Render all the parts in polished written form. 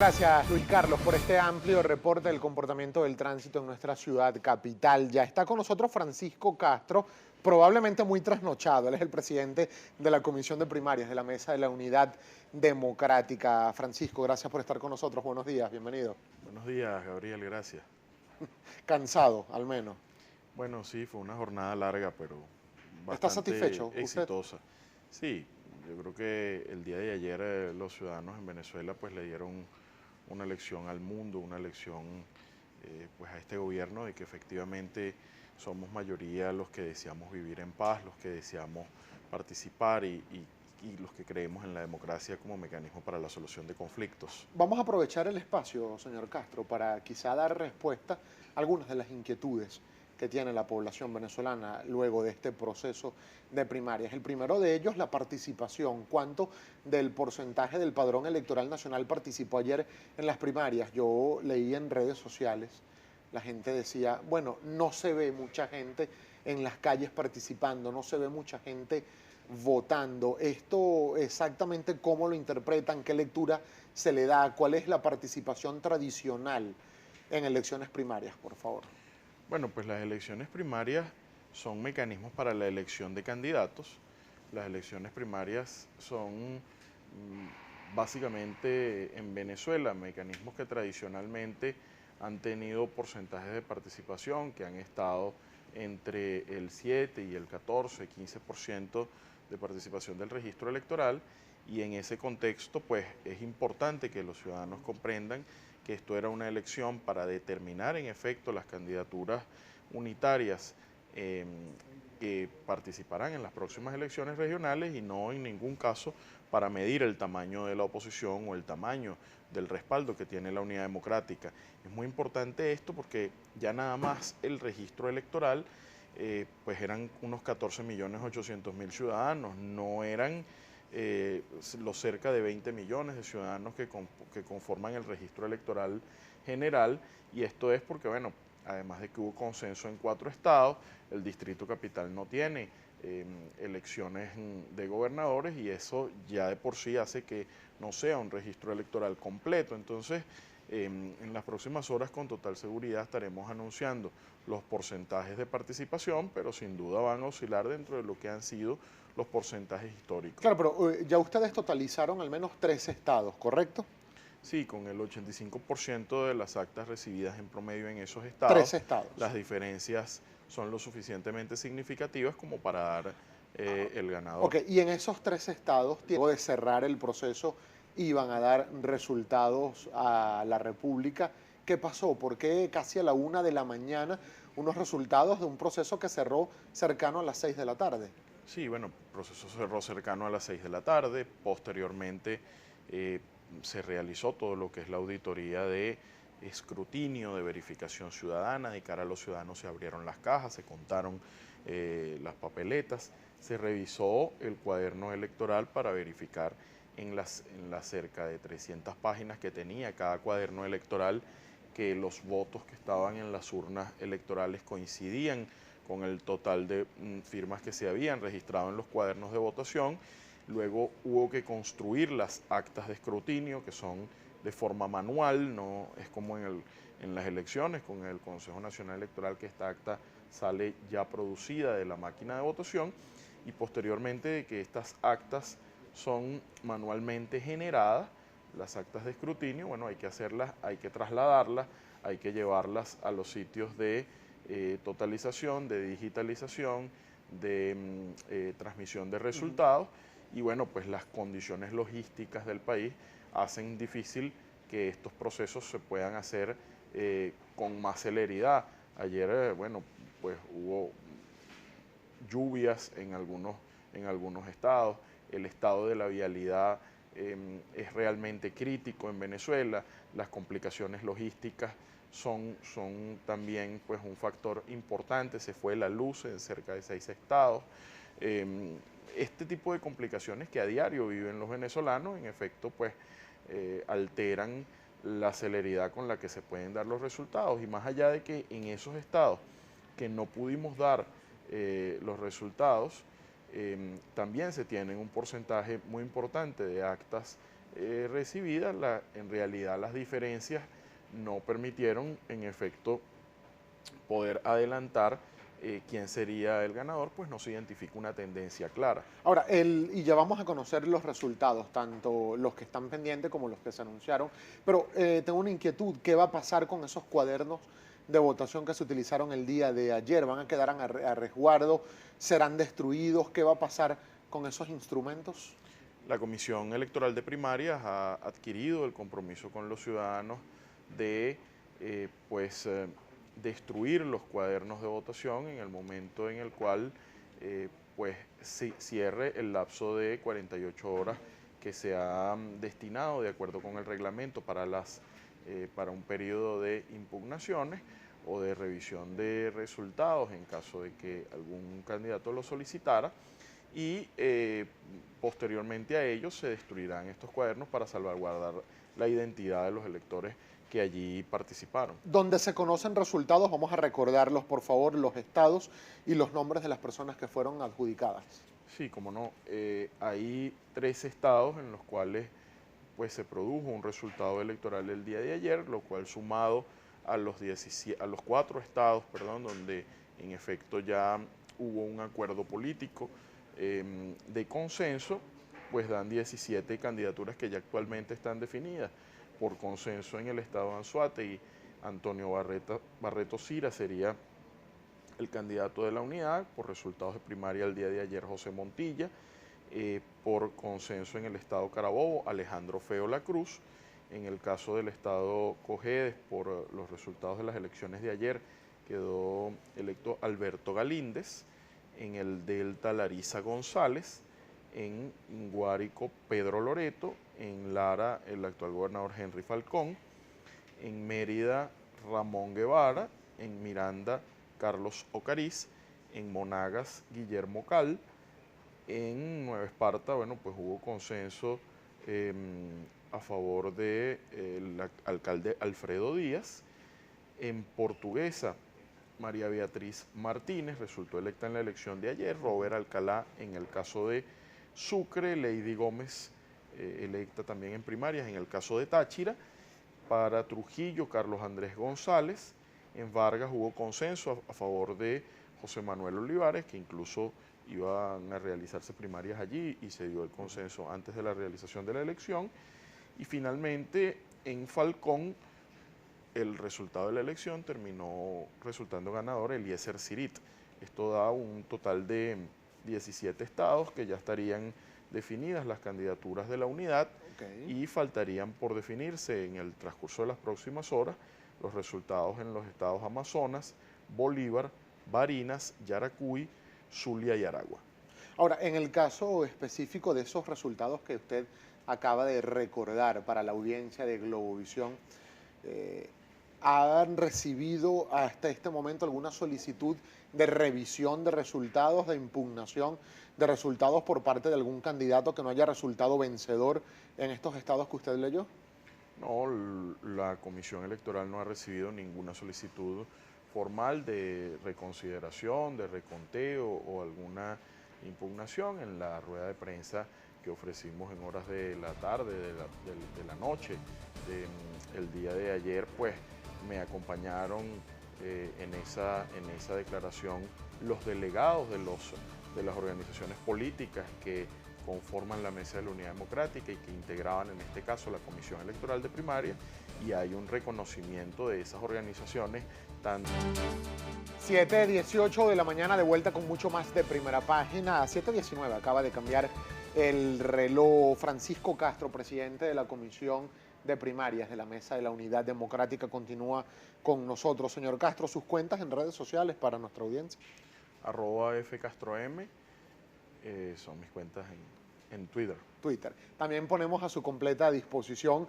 Gracias, Luis Carlos, por este amplio reporte del comportamiento del tránsito en nuestra ciudad capital. Ya está con nosotros Francisco Castro, probablemente muy trasnochado. Él es el presidente de la Comisión de Primarias de la Mesa de la Unidad Democrática. Francisco, gracias por estar con nosotros. Buenos días, bienvenido. Buenos días, Gabriel, gracias. Cansado, al menos. Bueno, sí, fue una jornada larga, pero ¿Está bastante satisfecho usted? exitosa. Sí, yo creo que el día de ayer los ciudadanos en Venezuela pues le dieron una lección al mundo, una lección pues a este gobierno de que efectivamente somos mayoría los que deseamos vivir en paz, los que deseamos participar y los que creemos en la democracia como mecanismo para la solución de conflictos. Vamos a aprovechar el espacio, señor Castro, para quizá dar respuesta a algunas de las inquietudes que tiene la población venezolana luego de este proceso de primarias. El primero de ellos, la participación. ¿Cuánto del porcentaje del padrón electoral nacional participó ayer en las primarias? Yo leí en redes sociales, la gente decía, bueno, no se ve mucha gente en las calles participando, no se ve mucha gente votando. ¿Esto exactamente cómo lo interpretan? ¿Qué lectura se le da? ¿Cuál es la participación tradicional en elecciones primarias, por favor? Bueno, pues las elecciones primarias son mecanismos para la elección de candidatos. Las elecciones primarias son básicamente en Venezuela mecanismos que tradicionalmente han tenido porcentajes de participación que han estado entre el 7 y el 14, 15% de participación del registro electoral, y en ese contexto pues es importante que los ciudadanos comprendan que esto era una elección para determinar en efecto las candidaturas unitarias que participarán en las próximas elecciones regionales y no en ningún caso para medir el tamaño de la oposición o el tamaño del respaldo que tiene la unidad democrática. Es muy importante esto porque ya nada más el registro electoral pues eran unos 14.800.000 ciudadanos, no eran los cerca de 20 millones de ciudadanos que conforman el registro electoral general, y esto es porque, bueno, además de que hubo consenso en 4 estados, el Distrito Capital no tiene elecciones de gobernadores y eso ya de por sí hace que no sea un registro electoral completo. Entonces, en las próximas horas con total seguridad estaremos anunciando los porcentajes de participación, pero sin duda van a oscilar dentro de lo que han sido los porcentajes históricos. Claro, pero ya ustedes totalizaron al menos 3 estados, ¿correcto? Sí, con el 85% de las actas recibidas en promedio en esos 3 estados, estados. las diferencias son lo suficientemente significativas como para dar el ganador. Ok, y en esos 3 estados, tiempo de cerrar el proceso, iban a dar resultados a la República. ¿Qué pasó? ¿Por qué casi a la 1 de la mañana unos resultados de un proceso que cerró cercano a las 6 de la tarde? Sí, bueno, el proceso cerró cercano a las 6 de la tarde, posteriormente eh, se realizó todo lo que es la auditoría de escrutinio, de verificación ciudadana, de cara a los ciudadanos se abrieron las cajas, se contaron las papeletas, se revisó el cuaderno electoral para verificar en las cerca de 300 páginas que tenía cada cuaderno electoral que los votos que estaban en las urnas electorales coincidían con el total de firmas que se habían registrado en los cuadernos de votación. Luego hubo que construir las actas de escrutinio, que son de forma manual, no es como en las elecciones con el Consejo Nacional Electoral, que esta acta sale ya producida de la máquina de votación, y posteriormente de que estas actas son manualmente generadas, las actas de escrutinio, bueno, hay que hacerlas, hay que trasladarlas, hay que llevarlas a los sitios de totalización, de digitalización, de transmisión de resultados, y bueno, pues las condiciones logísticas del país hacen difícil que estos procesos se puedan hacer con más celeridad. Ayer, bueno, pues hubo lluvias en algunos estados, el estado de la vialidad es realmente crítico en Venezuela, las complicaciones logísticas son también pues un factor importante, se fue la luz en cerca de 6 estados. Eh, este tipo de complicaciones que a diario viven los venezolanos, en efecto, pues alteran la celeridad con la que se pueden dar los resultados, y más allá de que en esos estados que no pudimos dar los resultados, también se tienen un porcentaje muy importante de actas recibidas, en realidad las diferencias no permitieron en efecto poder adelantar quién sería el ganador, pues no se identifica una tendencia clara. Ahora, y ya vamos a conocer los resultados, tanto los que están pendientes como los que se anunciaron, pero tengo una inquietud, ¿qué va a pasar con esos cuadernos de votación que se utilizaron el día de ayer? ¿Van a quedar a resguardo? ¿Serán destruidos? ¿Qué va a pasar con esos instrumentos? La Comisión Electoral de Primarias ha adquirido el compromiso con los ciudadanos de destruir los cuadernos de votación en el momento en el cual cierre el lapso de 48 horas que se ha destinado de acuerdo con el reglamento para un periodo de impugnaciones o de revisión de resultados en caso de que algún candidato lo solicitara, y posteriormente a ello se destruirán estos cuadernos para salvaguardar la identidad de los electores que allí participaron. Donde se conocen resultados, vamos a recordarlos, por favor, los estados y los nombres de las personas que fueron adjudicadas. Sí, como no. Hay 3 estados en los cuales pues, se produjo un resultado electoral el día de ayer, lo cual sumado a los 4 estados, donde en efecto ya hubo un acuerdo político de consenso, pues dan 17 candidaturas que ya actualmente están definidas. Por consenso en el estado de Anzoátegui, Antonio Barreto Sira sería el candidato de la unidad. Por resultados de primaria el día de ayer, José Montilla. Por consenso en el estado Carabobo, Alejandro Feo La Cruz. En el caso del estado Cojedes, por los resultados de las elecciones de ayer, quedó electo Alberto Galíndez. En el Delta, Larisa González. En Guárico, Pedro Loreto. En Lara, el actual gobernador Henry Falcón. En Mérida, Ramón Guevara. En Miranda, Carlos Ocariz. En Monagas, Guillermo Cal. En Nueva Esparta, pues hubo consenso a favor del alcalde Alfredo Díaz. En Portuguesa, María Beatriz Martínez resultó electa en la elección de ayer. Robert Alcalá en el caso de Sucre. Lady Gómez electa también en primarias en el caso de Táchira. Para Trujillo, Carlos Andrés González. En Vargas hubo consenso a favor de José Manuel Olivares, que incluso iban a realizarse primarias allí y se dio el consenso antes de la realización de la elección. Y finalmente en Falcón el resultado de la elección terminó resultando ganador Eliezer Sirit. Esto da un total de 17 estados que ya estarían definidas las candidaturas de la unidad, y faltarían por definirse en el transcurso de las próximas horas los resultados en los estados Amazonas, Bolívar, Barinas, Yaracuy, Zulia y Aragua. Ahora, en el caso específico de esos resultados que usted acaba de recordar para la audiencia de Globovisión, ¿han recibido hasta este momento alguna solicitud de revisión de resultados, de impugnación de resultados por parte de algún candidato que no haya resultado vencedor en estos estados que usted leyó? No, la Comisión Electoral no ha recibido ninguna solicitud formal de reconsideración, de reconteo o alguna impugnación. En la rueda de prensa que ofrecimos en horas de la tarde, de la noche, el día de ayer, pues me acompañaron en esa declaración los delegados de las organizaciones políticas que conforman la Mesa de la Unidad Democrática y que integraban en este caso la Comisión Electoral de Primaria, y hay un reconocimiento de esas organizaciones. 7:18 de la mañana, de vuelta con mucho más de Primera Página. A 7:19 acaba de cambiar el reloj. Francisco Castro, presidente de la Comisión de Primarias de la Mesa de la Unidad Democrática, continúa con nosotros. Señor Castro, sus cuentas en redes sociales para nuestra audiencia. @FCastroM son mis cuentas en Twitter. También ponemos a su completa disposición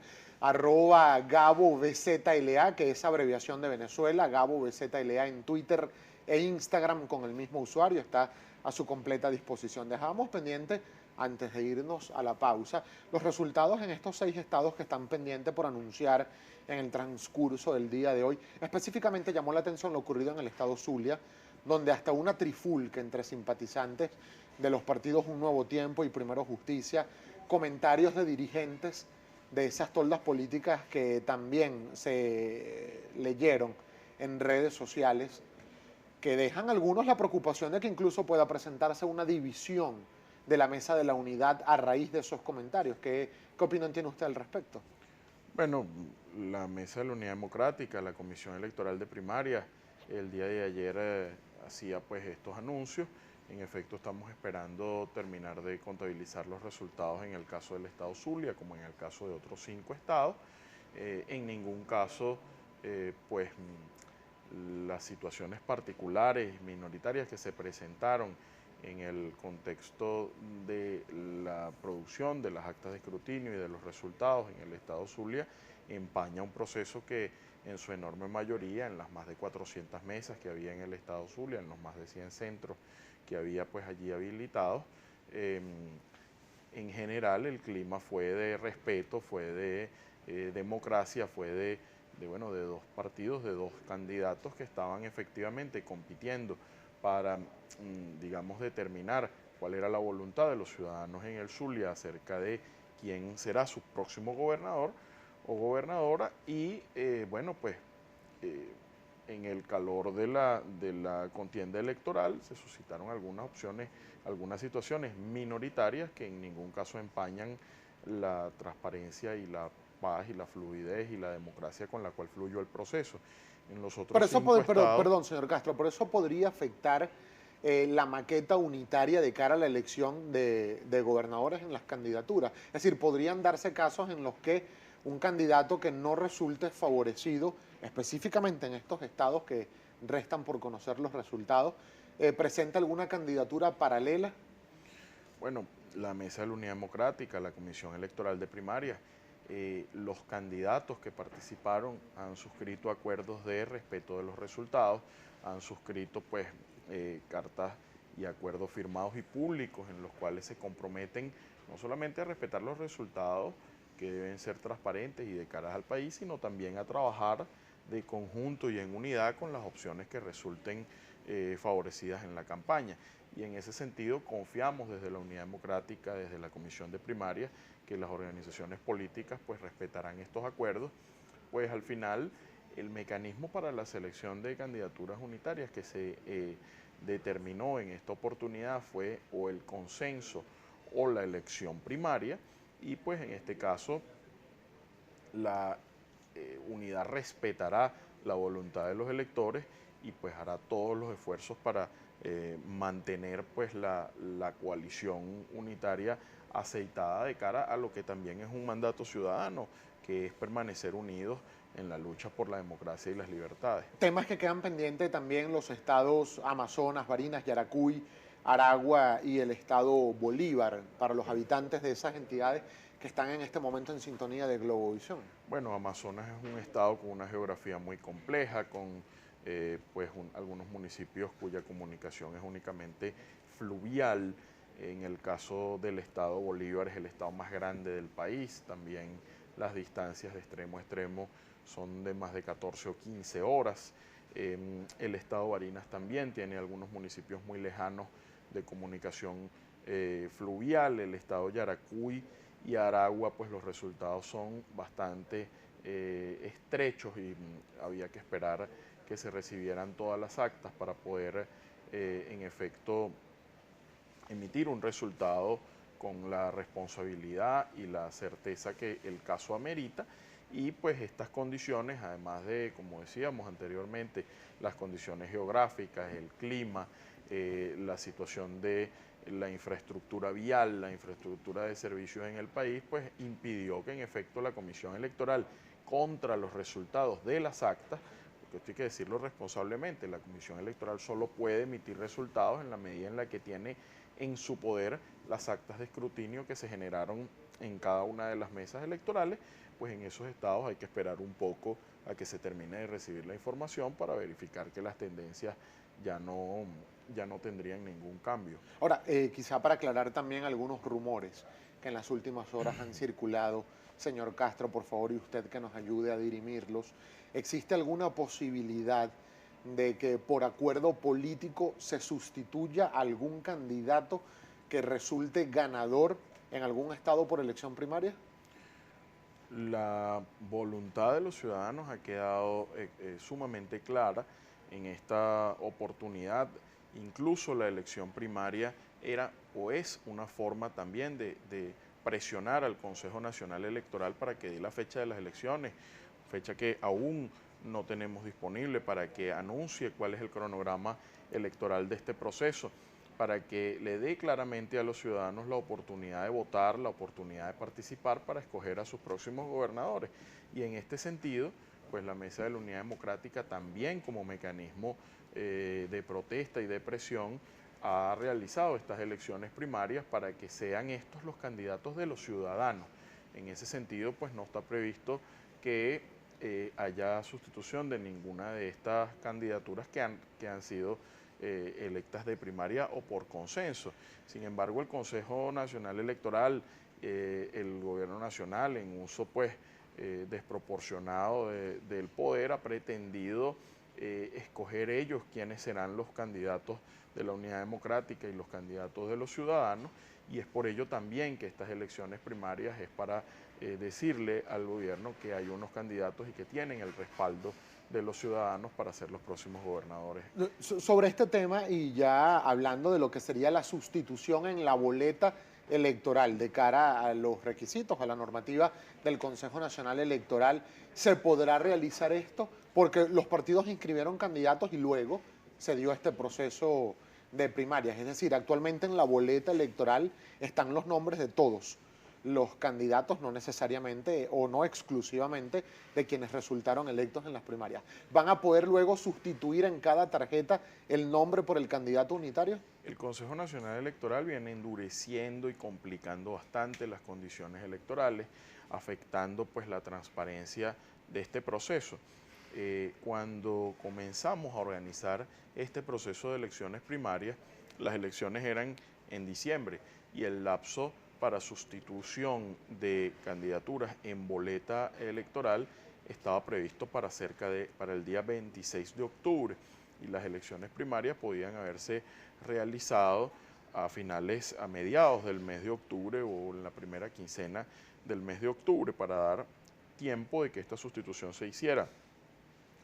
@GaboBZLA, que es abreviación de Venezuela, GaboBZLA en Twitter e Instagram con el mismo usuario, está a su completa disposición. Dejamos pendiente, antes de irnos a la pausa, los resultados en estos 6 estados que están pendientes por anunciar en el transcurso del día de hoy. Específicamente llamó la atención lo ocurrido en el estado Zulia, donde hasta una trifulca entre simpatizantes de los partidos Un Nuevo Tiempo y Primero Justicia comentarios de dirigentes de esas toldas políticas que también se leyeron en redes sociales, que dejan algunos la preocupación de que incluso pueda presentarse una división de la mesa de la unidad a raíz de esos comentarios. ¿Qué opinión tiene usted al respecto? Bueno, la Mesa de la Unidad Democrática, la Comisión Electoral de Primaria, el día de ayer hacía pues estos anuncios. En efecto, estamos esperando terminar de contabilizar los resultados en el caso del estado Zulia, como en el caso de otros 5 estados. En ningún caso, las situaciones particulares, minoritarias que se presentaron en el contexto de la producción de las actas de escrutinio y de los resultados en el estado Zulia empaña un proceso que en su enorme mayoría, en las más de 400 mesas que había en el estado Zulia, en los más de 100 centros que había pues allí habilitados, en general el clima fue de respeto, fue de democracia, fue de dos partidos, de 2 candidatos que estaban efectivamente compitiendo para, digamos, determinar cuál era la voluntad de los ciudadanos en el Zulia acerca de quién será su próximo gobernador o gobernadora y, en el calor de la contienda electoral se suscitaron algunas opciones, algunas situaciones minoritarias que en ningún caso empañan la transparencia y la paz y la fluidez y la democracia con la cual fluyó el proceso. En los otros Por eso, 5 estados... perdón, señor Castro, por eso podría afectar la maqueta unitaria de cara a la elección de gobernadores en las candidaturas. Es decir, podrían darse casos en los que un candidato que no resulte favorecido, específicamente en estos estados que restan por conocer los resultados, presenta alguna candidatura paralela. Bueno, la Mesa de la Unidad Democrática, la Comisión Electoral de Primaria, los candidatos que participaron han suscrito acuerdos de respeto de los resultados, han suscrito pues cartas y acuerdos firmados y públicos en los cuales se comprometen no solamente a respetar los resultados que deben ser transparentes y de cara al país, sino también a trabajar de conjunto y en unidad con las opciones que resulten favorecidas en la campaña. Y en ese sentido confiamos desde la Unidad Democrática, desde la Comisión de Primaria, que las organizaciones políticas pues respetarán estos acuerdos, pues al final el mecanismo para la selección de candidaturas unitarias que se determinó en esta oportunidad fue o el consenso o la elección primaria y pues en este caso la unidad respetará la voluntad de los electores y pues hará todos los esfuerzos para mantener pues la coalición unitaria aceitada de cara a lo que también es un mandato ciudadano, que es permanecer unidos en la lucha por la democracia y las libertades. Temas que quedan pendientes también los estados Amazonas, Barinas, Yaracuy, Aragua y el estado Bolívar, para los habitantes de esas entidades que están en este momento en sintonía de Globovisión. Bueno, Amazonas es un estado con una geografía muy compleja, con algunos municipios cuya comunicación es únicamente fluvial. En el caso del estado Bolívar es el estado más grande del país, también las distancias de extremo a extremo son de más de 14 o 15 horas. El estado Barinas también tiene algunos municipios muy lejanos de comunicación fluvial. El estado Yaracuy y Aragua, pues los resultados son bastante estrechos y había que esperar que se recibieran todas las actas para poder en efecto emitir un resultado con la responsabilidad y la certeza que el caso amerita. Y pues estas condiciones, además de, como decíamos anteriormente, las condiciones geográficas, el clima, la situación de la infraestructura vial, la infraestructura de servicios en el país, pues impidió que en efecto la Comisión Electoral, contra los resultados de las actas, porque esto hay que decirlo responsablemente, la Comisión Electoral solo puede emitir resultados en la medida en la que tiene en su poder las actas de escrutinio que se generaron en cada una de las mesas electorales, pues en esos estados hay que esperar un poco a que se termine de recibir la información para verificar que las tendencias ya no tendrían ningún cambio. Ahora, quizá para aclarar también algunos rumores que en las últimas horas han circulado, señor Castro, por favor, y usted que nos ayude a dirimirlos, ¿existe alguna posibilidad de que por acuerdo político se sustituya a algún candidato que resulte ganador en algún estado por elección primaria? La voluntad de los ciudadanos ha quedado sumamente clara en esta oportunidad. Incluso la elección primaria era o es una forma también de presionar al Consejo Nacional Electoral para que dé la fecha de las elecciones, fecha que aún no tenemos disponible, para que anuncie cuál es el cronograma electoral de este proceso, para que le dé claramente a los ciudadanos la oportunidad de votar, la oportunidad de participar para escoger a sus próximos gobernadores. Y en este sentido, pues la Mesa de la Unidad Democrática también como mecanismo de protesta y de presión ha realizado estas elecciones primarias para que sean estos los candidatos de los ciudadanos. En ese sentido, pues no está previsto que haya sustitución de ninguna de estas candidaturas que han sido electas de primaria o por consenso. Sin embargo, el Consejo Nacional Electoral, el Gobierno Nacional, en uso pues desproporcionado del poder, ha pretendido escoger ellos quiénes serán los candidatos de la Unidad Democrática y los candidatos de los ciudadanos, y es por ello también que estas elecciones primarias es para decirle al gobierno que hay unos candidatos y que tienen el respaldo de los ciudadanos para ser los próximos gobernadores. Sobre este tema y ya hablando de lo que sería la sustitución en la boleta electoral de cara a los requisitos, a la normativa del Consejo Nacional Electoral, ¿se podrá realizar esto? Porque los partidos inscribieron candidatos y luego se dio este proceso de primarias. Es decir, actualmente en la boleta electoral están los nombres de todos los candidatos, no necesariamente o no exclusivamente de quienes resultaron electos en las primarias. ¿Van a poder luego sustituir en cada tarjeta el nombre por el candidato unitario? El Consejo Nacional Electoral viene endureciendo y complicando bastante las condiciones electorales, afectando pues la transparencia de este proceso. Cuando comenzamos a organizar este proceso de elecciones primarias, las elecciones eran en diciembre y el lapso para sustitución de candidaturas en boleta electoral estaba previsto para el día 26 de octubre, y las elecciones primarias podían haberse realizado a mediados del mes de octubre o en la primera quincena del mes de octubre, para dar tiempo de que esta sustitución se hiciera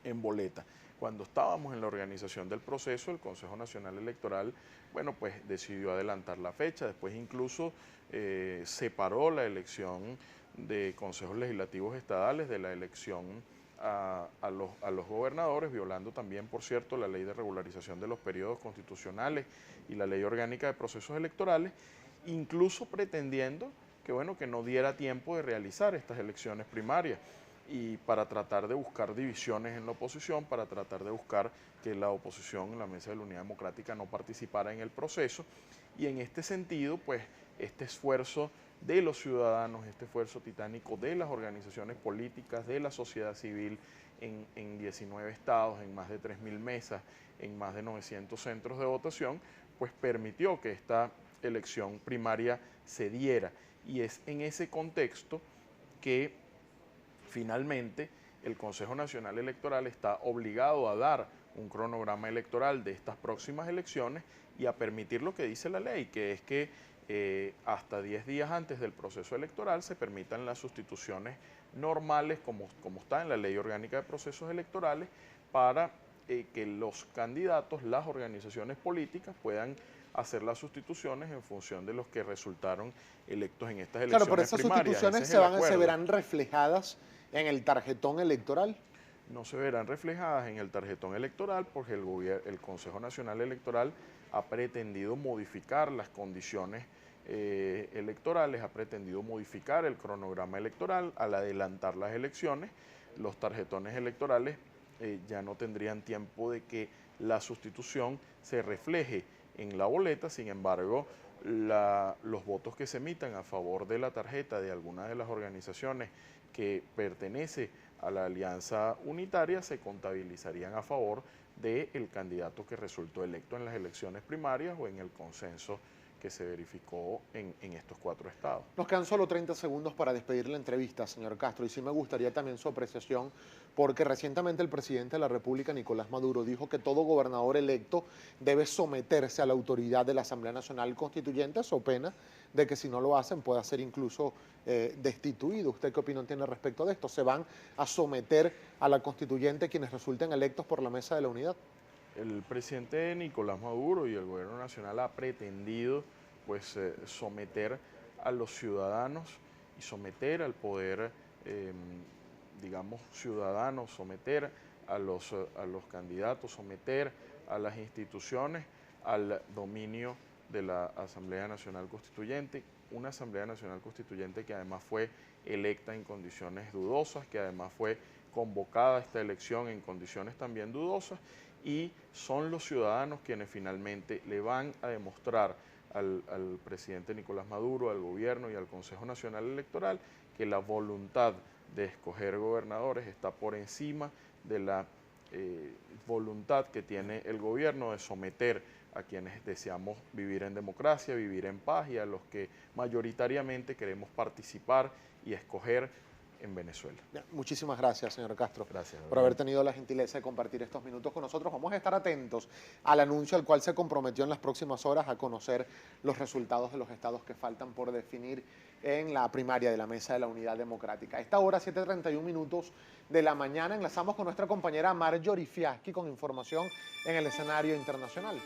en boleta. Cuando estábamos en la organización del proceso, el Consejo Nacional Electoral, bueno, pues decidió adelantar la fecha, después incluso separó la elección de consejos legislativos estadales de la elección a los gobernadores, violando también, por cierto, la ley de regularización de los periodos constitucionales y la ley orgánica de procesos electorales, incluso pretendiendo que, bueno, que no diera tiempo de realizar estas elecciones primarias, y para tratar de buscar divisiones en la oposición, para tratar de buscar que la oposición, la Mesa de la Unidad Democrática, no participara en el proceso. Y en este sentido, pues, este esfuerzo de los ciudadanos, este esfuerzo titánico de las organizaciones políticas, de la sociedad civil en 19 estados, en más de 3.000 mesas, en más de 900 centros de votación, pues permitió que esta elección primaria se diera. Y es en ese contexto que finalmente el Consejo Nacional Electoral está obligado a dar un cronograma electoral de estas próximas elecciones y a permitir lo que dice la ley, que es que hasta 10 días antes del proceso electoral se permitan las sustituciones normales, como está en la Ley Orgánica de Procesos Electorales, para que los candidatos, las organizaciones políticas, puedan hacer las sustituciones en función de los que resultaron electos en estas elecciones primarias. Claro, pero esas sustituciones se verán reflejadas en el tarjetón electoral. No se verán reflejadas en el tarjetón electoral porque el Consejo Nacional Electoral ha pretendido modificar las condiciones electorales, ha pretendido modificar el cronograma electoral al adelantar las elecciones. Los tarjetones electorales ya no tendrían tiempo de que la sustitución se refleje en la boleta. Sin embargo, los votos que se emitan a favor de la tarjeta de alguna de las organizaciones que pertenece a la alianza unitaria se contabilizarían a favor del candidato que resultó electo en las elecciones primarias o en el consenso que se verificó en estos 4 estados. Nos quedan solo 30 segundos para despedir la entrevista, señor Castro, y sí me gustaría también su apreciación, porque recientemente el presidente de la República, Nicolás Maduro, dijo que todo gobernador electo debe someterse a la autoridad de la Asamblea Nacional Constituyente, so pena de que si no lo hacen pueda ser incluso destituido. ¿Usted qué opinión tiene respecto de esto? ¿Se van a someter a la constituyente quienes resulten electos por la Mesa de la Unidad? El presidente Nicolás Maduro y el gobierno nacional ha pretendido pues someter a los ciudadanos y someter al poder, digamos, ciudadano, someter a los candidatos, someter a las instituciones al dominio de la Asamblea Nacional Constituyente, una Asamblea Nacional Constituyente que además fue electa en condiciones dudosas, que además fue convocada a esta elección en condiciones también dudosas, y son los ciudadanos quienes finalmente le van a demostrar al presidente Nicolás Maduro, al gobierno y al Consejo Nacional Electoral que la voluntad de escoger gobernadores está por encima de la voluntad que tiene el gobierno de someter a quienes deseamos vivir en democracia, vivir en paz, y a los que mayoritariamente queremos participar y escoger en Venezuela. Muchísimas gracias, señor Castro, gracias, por haber tenido la gentileza de compartir estos minutos con nosotros. Vamos a estar atentos al anuncio al cual se comprometió en las próximas horas a conocer los resultados de los estados que faltan por definir en la primaria de la Mesa de la Unidad Democrática. A esta hora, 7:31 minutos de la mañana, enlazamos con nuestra compañera Marjorie Fiaschi con información en el escenario internacional.